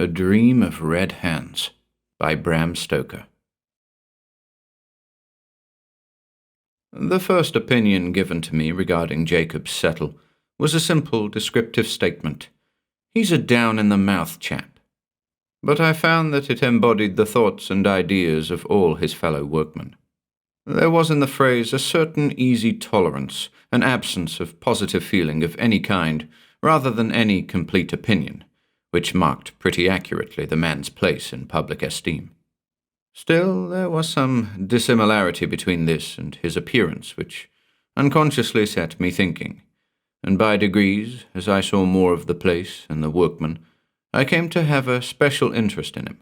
A Dream of Red Hands by Bram Stoker. The first opinion given to me regarding Jacob Settle was a simple descriptive statement. He's a down-in-the-mouth chap. But I found that it embodied the thoughts and ideas of all his fellow workmen. There was in the phrase a certain easy tolerance, an absence of positive feeling of any kind, rather than any complete opinion, which marked pretty accurately the man's place in public esteem. Still, there was some dissimilarity between this and his appearance, which unconsciously set me thinking, and by degrees, as I saw more of the place and the workmen, I came to have a special interest in him.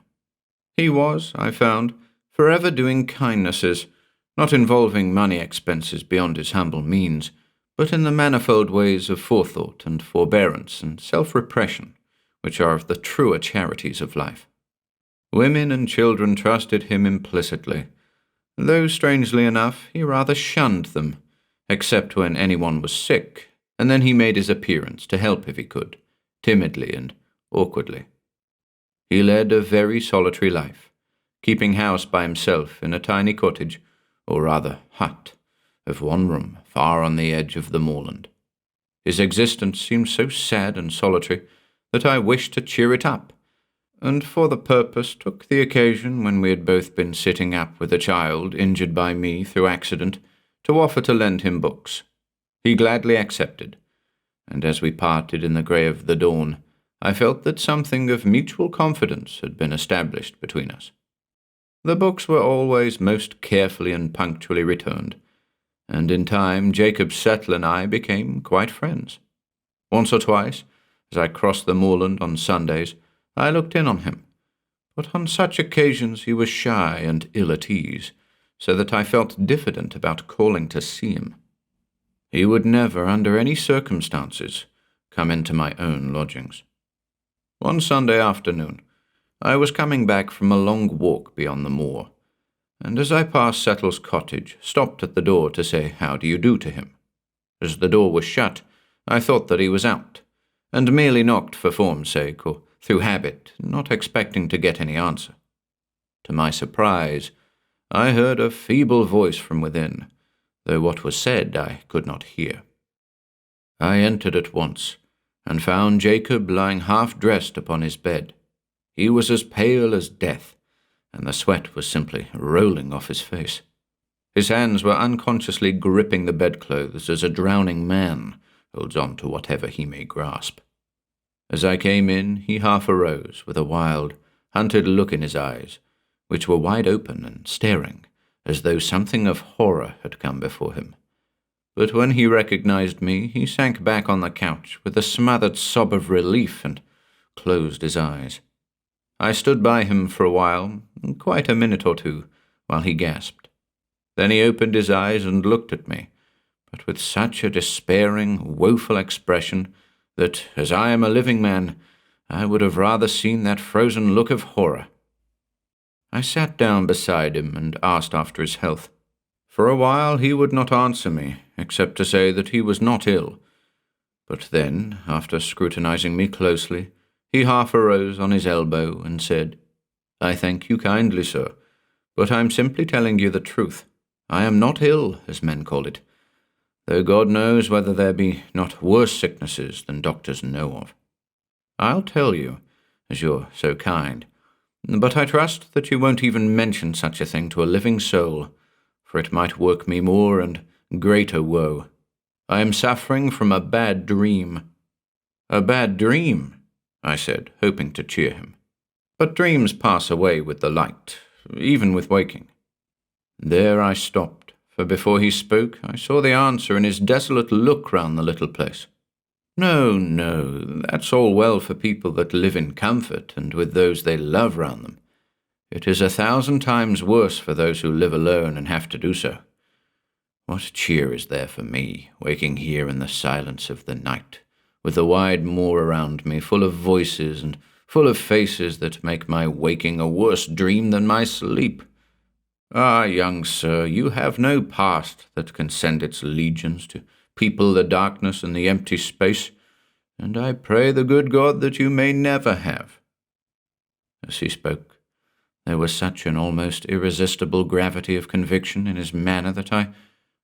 He was, I found, forever doing kindnesses, not involving money expenses beyond his humble means, but in the manifold ways of forethought and forbearance and self-repression, which are of the truer charities of life. Women and children trusted him implicitly, though strangely enough he rather shunned them, except when anyone was sick, and then he made his appearance to help if he could, timidly and awkwardly. He led a very solitary life, keeping house by himself in a tiny cottage, or rather hut, of one room far on the edge of the moorland. His existence seemed so sad and solitary that I wished to cheer it up, and for the purpose took the occasion when we had both been sitting up with a child injured by me through accident to offer to lend him books. He gladly accepted, and as we parted in the grey of the dawn, I felt that something of mutual confidence had been established between us. The books were always most carefully and punctually returned, and in time Jacob Settle and I became quite friends. Once or twice, as I crossed the moorland on Sundays, I looked in on him, but on such occasions he was shy and ill at ease, so that I felt diffident about calling to see him. He would never, under any circumstances, come into my own lodgings. One Sunday afternoon, I was coming back from a long walk beyond the moor, and as I passed Settle's cottage, stopped at the door to say how do you do to him. As the door was shut, I thought that he was out, and merely knocked for form's sake, or through habit, not expecting to get any answer. To my surprise, I heard a feeble voice from within, though what was said I could not hear. I entered at once, and found Jacob lying half-dressed upon his bed. He was as pale as death, and the sweat was simply rolling off his face. His hands were unconsciously gripping the bedclothes as a drowning man holds on to whatever he may grasp. As I came in, he half arose, with a wild, hunted look in his eyes, which were wide open and staring, as though something of horror had come before him. But when he recognized me, he sank back on the couch with a smothered sob of relief and closed his eyes. I stood by him for a while, quite a minute or two, while he gasped. Then he opened his eyes and looked at me, but with such a despairing, woeful expression that, as I am a living man, I would have rather seen that frozen look of horror. I sat down beside him and asked after his health. For a while he would not answer me, except to say that he was not ill. But then, after scrutinizing me closely, he half arose on his elbow and said, "I thank you kindly, sir, but I am simply telling you the truth. I am not ill, as men call it, though God knows whether there be not worse sicknesses than doctors know of. I'll tell you, as you're so kind, but I trust that you won't even mention such a thing to a living soul, for it might work me more and greater woe. I am suffering from a bad dream." "A bad dream?" I said, hoping to cheer him. "But dreams pass away with the light, even with waking." There I stopped, for before he spoke I saw the answer in his desolate look round the little place. "No, that's all well for people that live in comfort and with those they love round them. It is 1,000 times worse for those who live alone and have to do so. What cheer is there for me, waking here in the silence of the night, with the wide moor around me, full of voices and full of faces that make my waking a worse dream than my sleep? Ah, young sir, you have no past that can send its legions to people the darkness and the empty space, and I pray the good God that you may never have." As he spoke, there was such an almost irresistible gravity of conviction in his manner that I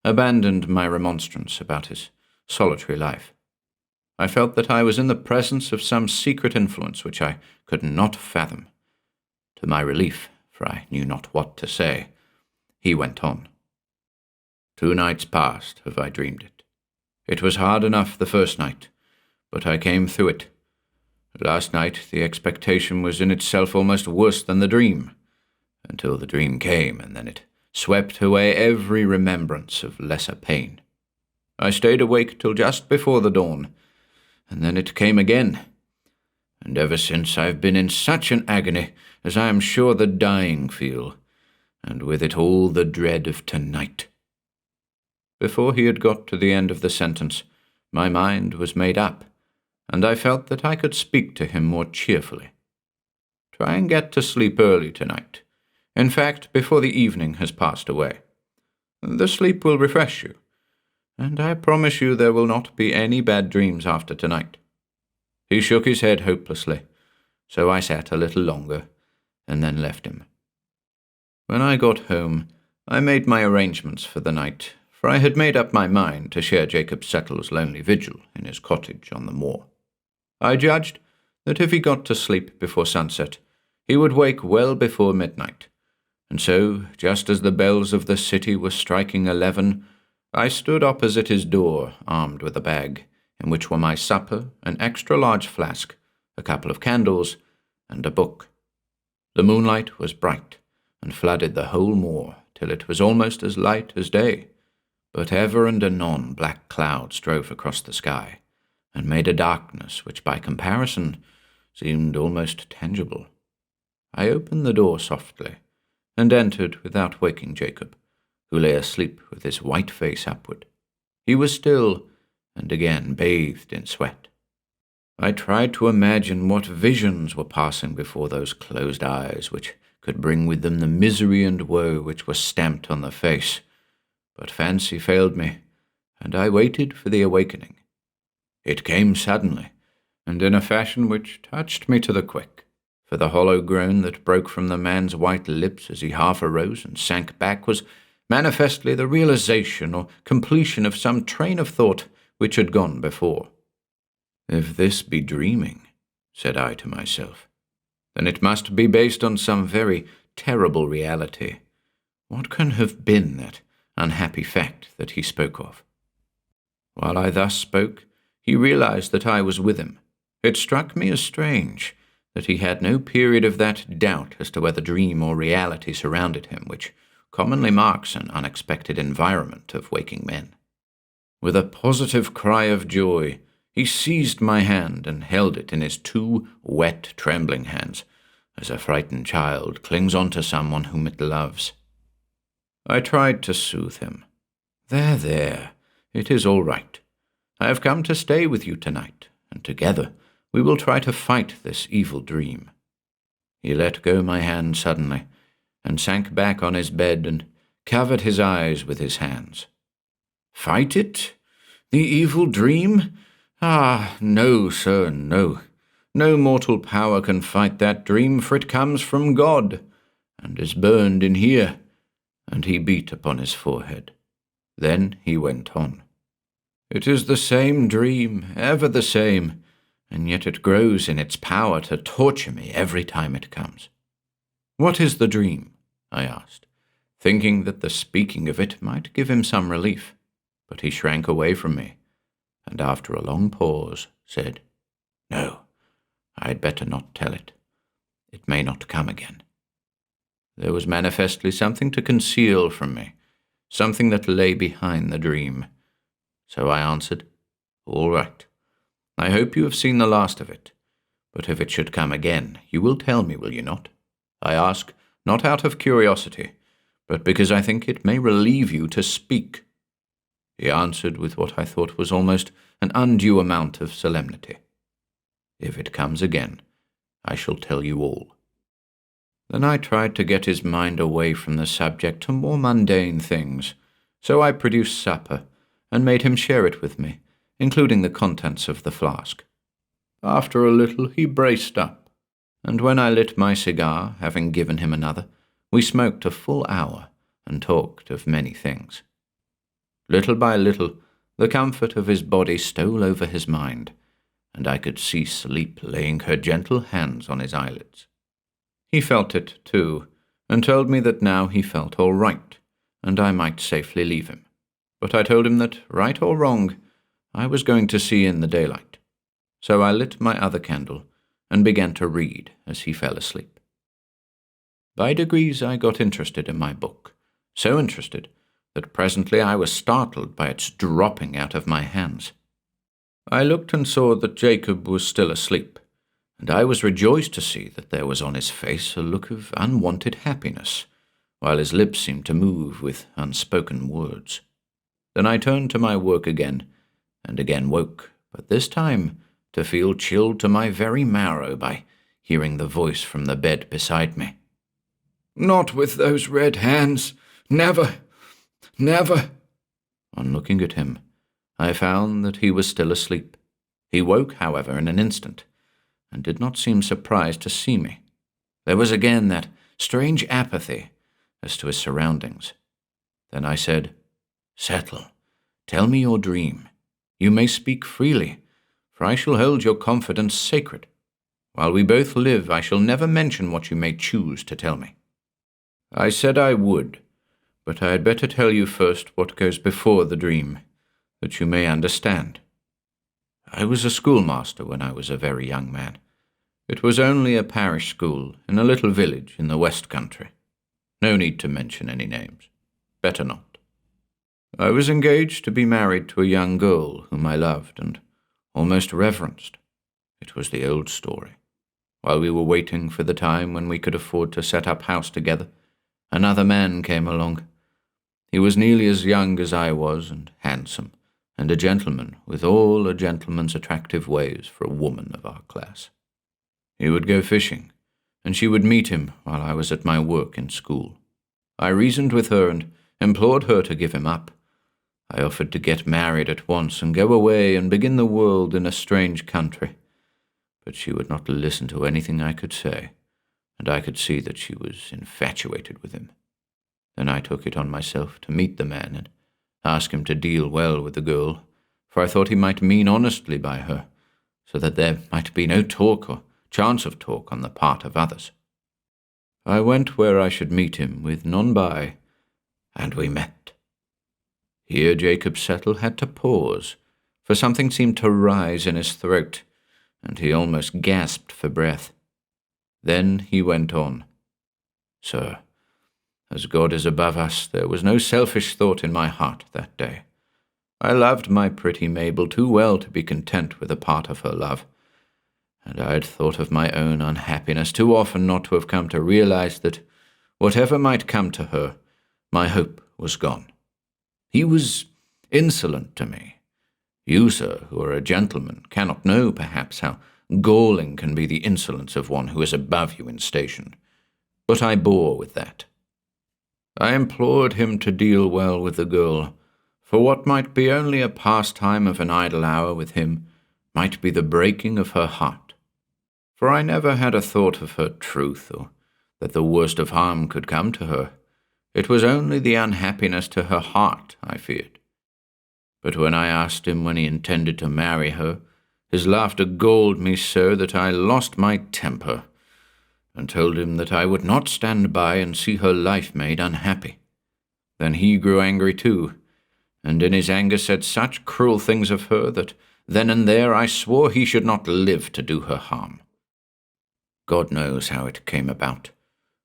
abandoned my remonstrance about his solitary life. I felt that I was in the presence of some secret influence which I could not fathom. To my relief, for I knew not what to say, he went on. 2 nights past have I dreamed it. It was hard enough the first night, but I came through it. Last night the expectation was in itself almost worse than the dream, until the dream came, and then it swept away every remembrance of lesser pain. I stayed awake till just before the dawn, and then it came again, and ever since I've been in such an agony as I am sure the dying feel, and with it all the dread of tonight. Before he had got to the end of the sentence, my mind was made up, and I felt that I could speak to him more cheerfully. Try and get to sleep early tonight. In fact, before the evening has passed away. The sleep will refresh you, and I promise you there will not be any bad dreams after tonight. He shook his head hopelessly, so I sat a little longer, and then left him. When I got home, I made my arrangements for the night, for I had made up my mind to share Jacob Settle's lonely vigil in his cottage on the moor. I judged that if he got to sleep before sunset, he would wake well before midnight, and so, just as the bells of the city were striking 11, I stood opposite his door, armed with a bag, in which were my supper, an extra-large flask, a couple of candles, and a book. The moonlight was bright, and flooded the whole moor, till it was almost as light as day, but ever and anon black clouds drove across the sky, and made a darkness which by comparison seemed almost tangible. I opened the door softly, and entered without waking Jacob, who lay asleep with his white face upward. He was still, and again bathed in sweat. I tried to imagine what visions were passing before those closed eyes, which could bring with them the misery and woe which were stamped on the face, but fancy failed me, and I waited for the awakening. It came suddenly, and in a fashion which touched me to the quick, for the hollow groan that broke from the man's white lips as he half arose and sank back was manifestly the realization or completion of some train of thought which had gone before. If this be dreaming, said I to myself, then it must be based on some very terrible reality. What can have been that unhappy fact that he spoke of? While I thus spoke, he realized that I was with him. It struck me as strange that he had no period of that doubt as to whether dream or reality surrounded him, which commonly marks an unexpected environment of waking men. With a positive cry of joy, he seized my hand and held it in his 2 wet, trembling hands, as a frightened child clings on to someone whom it loves. I tried to soothe him. There, it is all right. I have come to stay with you tonight, and together we will try to fight this evil dream. He let go my hand suddenly, and sank back on his bed and covered his eyes with his hands. Fight it? The evil dream? Ah, no, sir, no. No mortal power can fight that dream, for it comes from God, and is burned in here. And he beat upon his forehead. Then he went on. It is the same dream, ever the same, and yet it grows in its power to torture me every time it comes. What is the dream? I asked, thinking that the speaking of it might give him some relief, but he shrank away from me, and after a long pause said, No, I had better not tell it. It may not come again. There was manifestly something to conceal from me, something that lay behind the dream. So I answered, All right. I hope you have seen the last of it, but if it should come again, you will tell me, will you not? I ask, not out of curiosity, but because I think it may relieve you to speak. He answered with what I thought was almost an undue amount of solemnity. If it comes again, I shall tell you all. Then I tried to get his mind away from the subject to more mundane things, so I produced supper and made him share it with me, including the contents of the flask. After a little he braced up, and when I lit my cigar, having given him another, we smoked a full hour and talked of many things. Little by little, the comfort of his body stole over his mind, and I could see sleep laying her gentle hands on his eyelids. He felt it, too, and told me that now he felt all right, and I might safely leave him. But I told him that, right or wrong, I was going to see in the daylight. So I lit my other candle and began to read as he fell asleep. By degrees I got interested in my book, so interested that presently I was startled by its dropping out of my hands. I looked and saw that Jacob was still asleep, and I was rejoiced to see that there was on his face a look of unwonted happiness, while his lips seemed to move with unspoken words. Then I turned to my work again, and again woke, but this time to feel chilled to my very marrow by hearing the voice from the bed beside me. "Not with those red hands! Never! Never!" On looking at him, I found that he was still asleep. He woke, however, in an instant, and did not seem surprised to see me. There was again that strange apathy as to his surroundings. Then I said, "Settle. Tell me your dream. You may speak freely, for I shall hold your confidence sacred. While we both live, I shall never mention what you may choose to tell me." I said I would, but I had better tell you first what goes before the dream, that you may understand. I was a schoolmaster when I was a very young man. It was only a parish school in a little village in the West Country. No need to mention any names. Better not. I was engaged to be married to a young girl whom I loved and almost reverenced. It was the old story. While we were waiting for the time when we could afford to set up house together, another man came along. He was nearly as young as I was and handsome, and a gentleman with all a gentleman's attractive ways for a woman of our class. He would go fishing, and she would meet him while I was at my work in school. I reasoned with her and implored her to give him up. I offered to get married at once and go away and begin the world in a strange country, but she would not listen to anything I could say, and I could see that she was infatuated with him. Then I took it on myself to meet the man and ask him to deal well with the girl, for I thought he might mean honestly by her, so that there might be no talk or chance of talk on the part of others. I went where I should meet him, with none by, and we met. Here Jacob Settle had to pause, for something seemed to rise in his throat, and he almost gasped for breath. Then he went on. "Sir, as God is above us, there was no selfish thought in my heart that day. I loved my pretty Mabel too well to be content with a part of her love, and I had thought of my own unhappiness too often not to have come to realize that, whatever might come to her, my hope was gone. He was insolent to me. You, sir, who are a gentleman, cannot know, perhaps, how galling can be the insolence of one who is above you in station. But I bore with that. I implored him to deal well with the girl, for what might be only a pastime of an idle hour with him might be the breaking of her heart. For I never had a thought of her truth, or that the worst of harm could come to her. It was only the unhappiness to her heart I feared. But when I asked him when he intended to marry her, his laughter galled me so that I lost my temper, and told him that I would not stand by and see her life made unhappy. Then he grew angry too, and in his anger said such cruel things of her that then and there I swore he should not live to do her harm. God knows how it came about,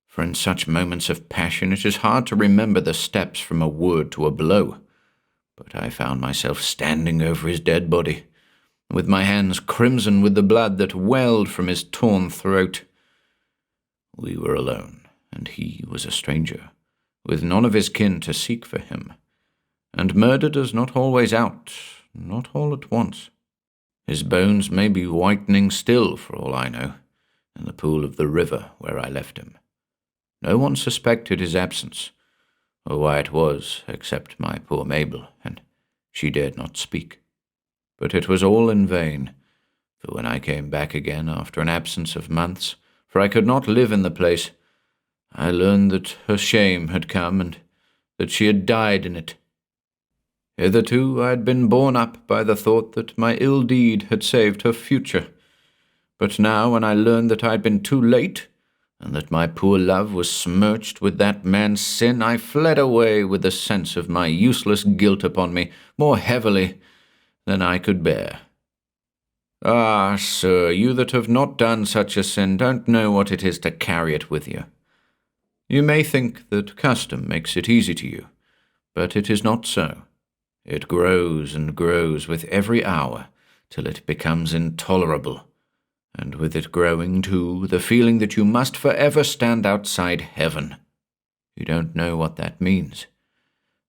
for in such moments of passion it is hard to remember the steps from a word to a blow. But I found myself standing over his dead body, with my hands crimson with the blood that welled from his torn throat. We were alone, and he was a stranger, with none of his kin to seek for him. And murder does not always out, not all at once. His bones may be whitening still, for all I know, in the pool of the river where I left him. No one suspected his absence, or why it was, except my poor Mabel, and she dared not speak. But it was all in vain, for when I came back again after an absence of months, for I could not live in the place. I learned that her shame had come, and that she had died in it. Hitherto I had been borne up by the thought that my ill deed had saved her future. But now, when I learned that I had been too late, and that my poor love was smirched with that man's sin, I fled away with the sense of my useless guilt upon me more heavily than I could bear. Ah, sir, you that have not done such a sin don't know what it is to carry it with you. You may think that custom makes it easy to you, but it is not so. It grows and grows with every hour, till it becomes intolerable, and with it growing, too, the feeling that you must forever stand outside heaven. You don't know what that means,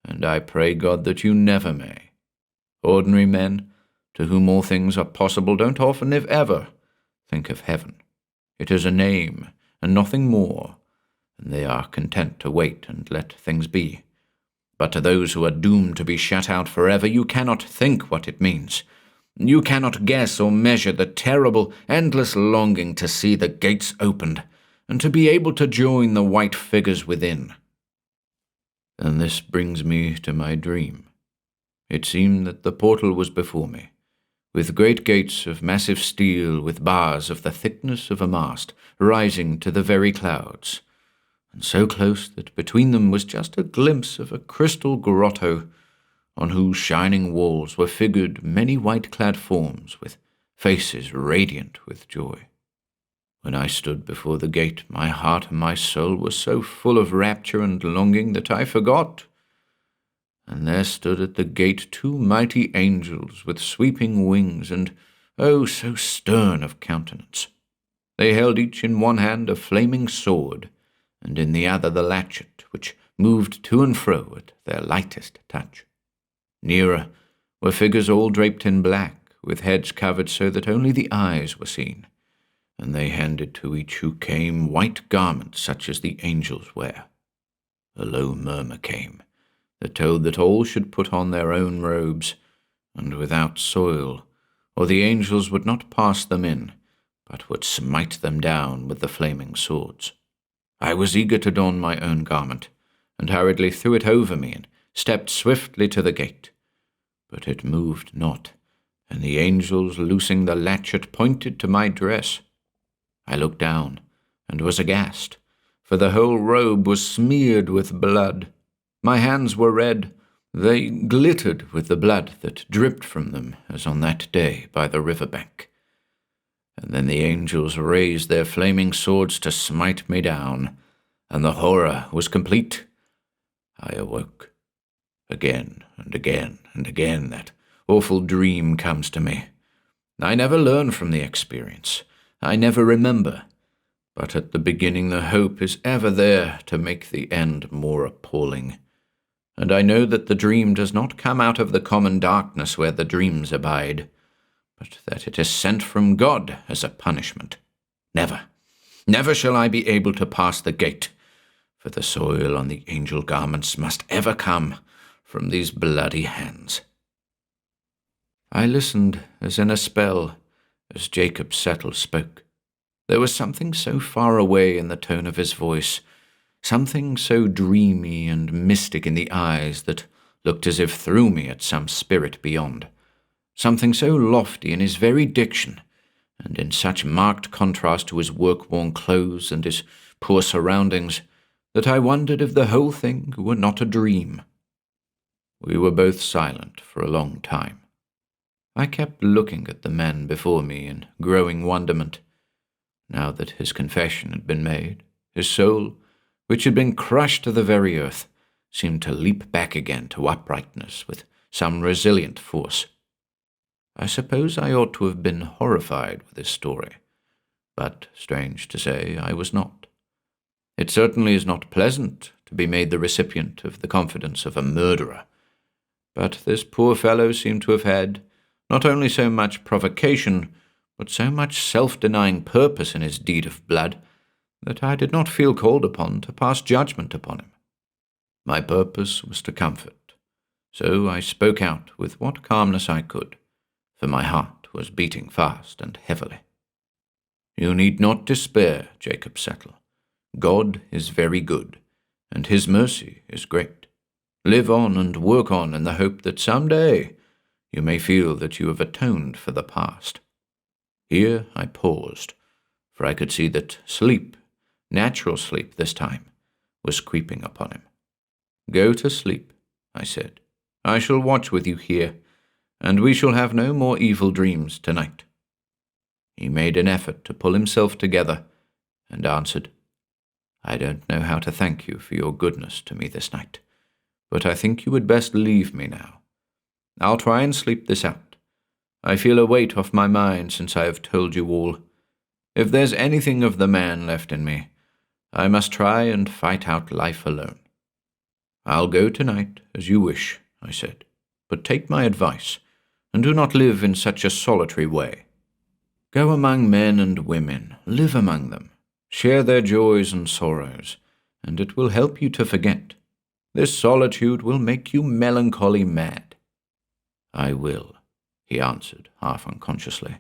and I pray God that you never may. Ordinary men, to whom all things are possible, don't often, if ever, think of heaven. It is a name, and nothing more, and they are content to wait and let things be. But to those who are doomed to be shut out forever, you cannot think what it means. You cannot guess or measure the terrible, endless longing to see the gates opened, and to be able to join the white figures within. And this brings me to my dream. It seemed that the portal was before me, with great gates of massive steel with bars of the thickness of a mast, rising to the very clouds, and so close that between them was just a glimpse of a crystal grotto, on whose shining walls were figured many white-clad forms with faces radiant with joy. When I stood before the gate, my heart and my soul were so full of rapture and longing that I forgot. And there stood at the gate 2 mighty angels with sweeping wings, and, oh, so stern of countenance. They held each in one hand a flaming sword, and in the other the latchet, which moved to and fro at their lightest touch. Nearer were figures all draped in black, with heads covered so that only the eyes were seen, and they handed to each who came white garments such as the angels wear. A low murmur came, that told that all should put on their own robes, and without soil, or the angels would not pass them in, but would smite them down with the flaming swords. I was eager to don my own garment, and hurriedly threw it over me, and stepped swiftly to the gate. But it moved not, and the angels, loosing the latchet, pointed to my dress. I looked down, and was aghast, for the whole robe was smeared with blood. My hands were red, they glittered with the blood that dripped from them, as on that day by the river bank. And then the angels raised their flaming swords to smite me down, and the horror was complete. I awoke. Again and again and again that awful dream comes to me. I never learn from the experience. I never remember. But at the beginning the hope is ever there to make the end more appalling. And I know that the dream does not come out of the common darkness where the dreams abide, but that it is sent from God as a punishment. Never, never shall I be able to pass the gate, for the soil on the angel garments must ever come from these bloody hands. I listened as in a spell, as Jacob Settle spoke. There was something so far away in the tone of his voice, something so dreamy and mystic in the eyes that looked as if through me at some spirit beyond, something so lofty in his very diction, and in such marked contrast to his work-worn clothes and his poor surroundings, that I wondered if the whole thing were not a dream. We were both silent for a long time. I kept looking at the man before me in growing wonderment. Now that his confession had been made, his soul, which had been crushed to the very earth, seemed to leap back again to uprightness with some resilient force. I suppose I ought to have been horrified with his story, but, strange to say, I was not. It certainly is not pleasant to be made the recipient of the confidence of a murderer, but this poor fellow seemed to have had not only so much provocation, but so much self-denying purpose in his deed of blood, that I did not feel called upon to pass judgment upon him. My purpose was to comfort, so I spoke out with what calmness I could, for my heart was beating fast and heavily. You need not despair, Jacob Settle. God is very good, and his mercy is great. Live on and work on in the hope that some day you may feel that you have atoned for the past. Here I paused, for I could see that sleep, natural sleep this time, was creeping upon him. Go to sleep, I said. I shall watch with you here, and we shall have no more evil dreams tonight. He made an effort to pull himself together, and answered, I don't know how to thank you for your goodness to me this night, but I think you would best leave me now. I'll try and sleep this out. I feel a weight off my mind since I have told you all. If there's anything of the man left in me, I must try and fight out life alone. I'll go tonight, as you wish, I said, but take my advice, and do not live in such a solitary way. Go among men and women, live among them, share their joys and sorrows, and it will help you to forget. This solitude will make you melancholy mad. I will, he answered, half unconsciously,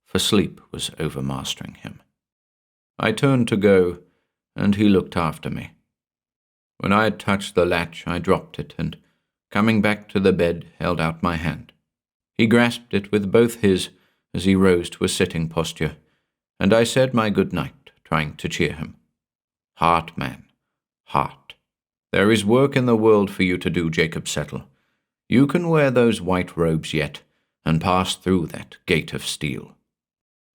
for sleep was overmastering him. I turned to go, and he looked after me. When I had touched the latch, I dropped it, and, coming back to the bed, held out my hand. He grasped it with both his as he rose to a sitting posture, and I said my good night, trying to cheer him. Heart, man, heart. There is work in the world for you to do, Jacob Settle. You can wear those white robes yet, and pass through that gate of steel.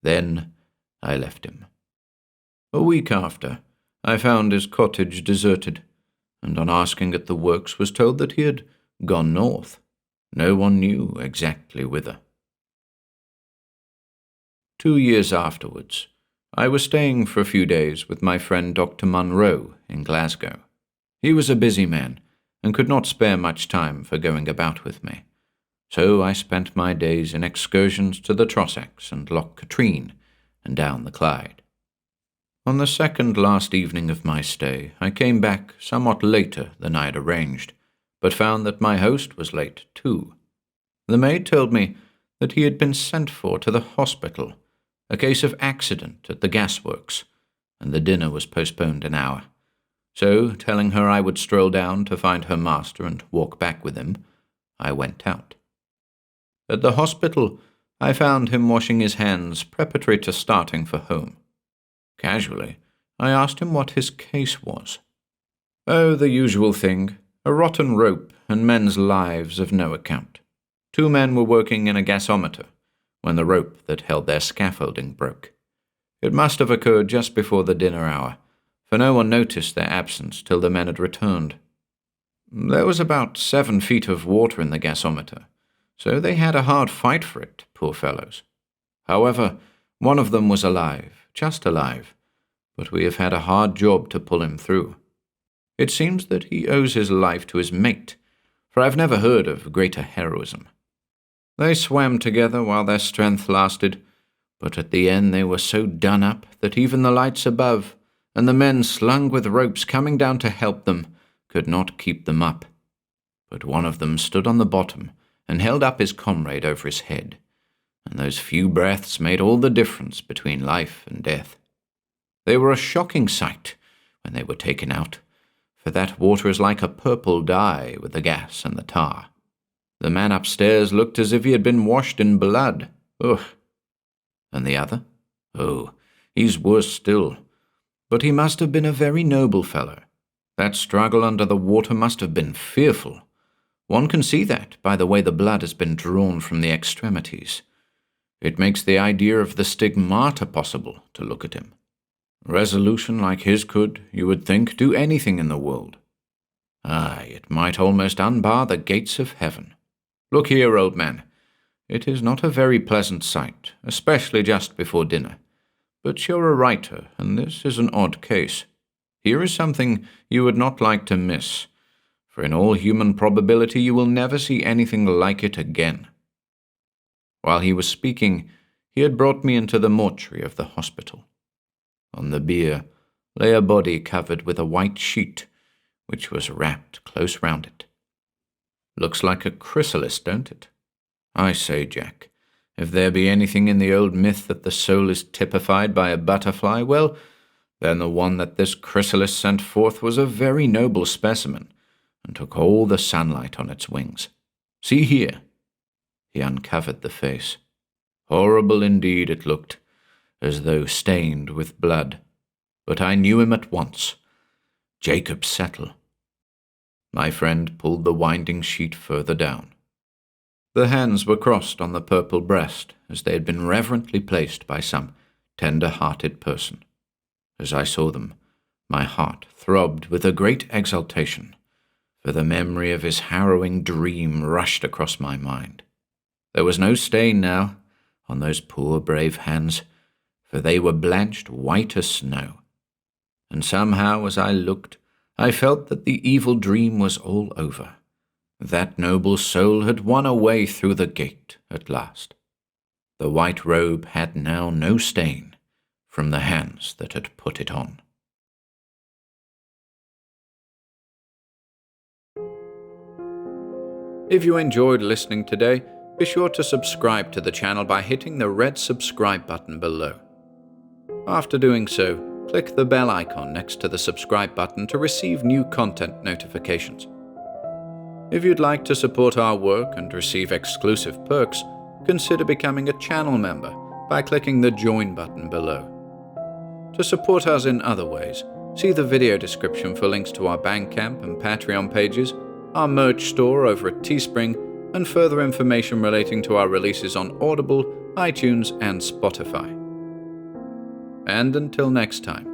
Then I left him. A week after, I found his cottage deserted, and on asking at the works was told that he had gone north. No one knew exactly whither. 2 years afterwards, I was staying for a few days with my friend Dr. Munro in Glasgow. He was a busy man, and could not spare much time for going about with me, so I spent my days in excursions to the Trossachs and Loch Katrine, and down the Clyde. On the second last evening of my stay, I came back somewhat later than I had arranged, but found that my host was late too. The maid told me that he had been sent for to the hospital, a case of accident at the gasworks, and the dinner was postponed an hour. So, telling her I would stroll down to find her master and walk back with him, I went out. At the hospital, I found him washing his hands preparatory to starting for home. Casually, I asked him what his case was. Oh, the usual thing, a rotten rope and men's lives of no account. 2 men were working in a gasometer when the rope that held their scaffolding broke. It must have occurred just before the dinner hour, for no one noticed their absence till the men had returned. There was about 7 feet of water in the gasometer, so they had a hard fight for it, poor fellows. However, one of them was alive, just alive, but we have had a hard job to pull him through. It seems that he owes his life to his mate, for I've never heard of greater heroism. They swam together while their strength lasted, but at the end they were so done up that even the lights above, and the men slung with ropes coming down to help them, could not keep them up. But one of them stood on the bottom and held up his comrade over his head, and those few breaths made all the difference between life and death. They were a shocking sight when they were taken out, for that water is like a purple dye with the gas and the tar. The man upstairs looked as if he had been washed in blood. Ugh! And the other? Oh, he's worse still. But he must have been a very noble fellow. That struggle under the water must have been fearful. One can see that by the way the blood has been drawn from the extremities. It makes the idea of the stigmata possible to look at him. Resolution like his could, you would think, do anything in the world. Aye, it might almost unbar the gates of heaven. Look here, old man. It is not a very pleasant sight, especially just before dinner. But you're a writer, and this is an odd case. Here is something you would not like to miss, for in all human probability you will never see anything like it again. While he was speaking, he had brought me into the mortuary of the hospital. On the bier lay a body covered with a white sheet, which was wrapped close round it. Looks like a chrysalis, don't it? I say, Jack, If there be anything in the old myth that the soul is typified by a butterfly, well, then the one that this chrysalis sent forth was a very noble specimen, and took all the sunlight on its wings. See here." He uncovered the face. Horrible indeed it looked, as though stained with blood. But I knew him at once. Jacob Settle. My friend pulled the winding sheet further down. The hands were crossed on the purple breast, as they had been reverently placed by some tender-hearted person. As I saw them, my heart throbbed with a great exultation, for the memory of his harrowing dream rushed across my mind. There was no stain now on those poor brave hands, for they were blanched white as snow. And somehow, as I looked, I felt that the evil dream was all over. That noble soul had won a way through the gate at last. The white robe had now no stain from the hands that had put it on. If you enjoyed listening today, be sure to subscribe to the channel by hitting the red subscribe button below. After doing so, click the bell icon next to the subscribe button to receive new content notifications. If you'd like to support our work and receive exclusive perks, consider becoming a channel member by clicking the Join button below. To support us in other ways, see the video description for links to our Bandcamp and Patreon pages, our merch store over at Teespring, and further information relating to our releases on Audible, iTunes, and Spotify. And until next time,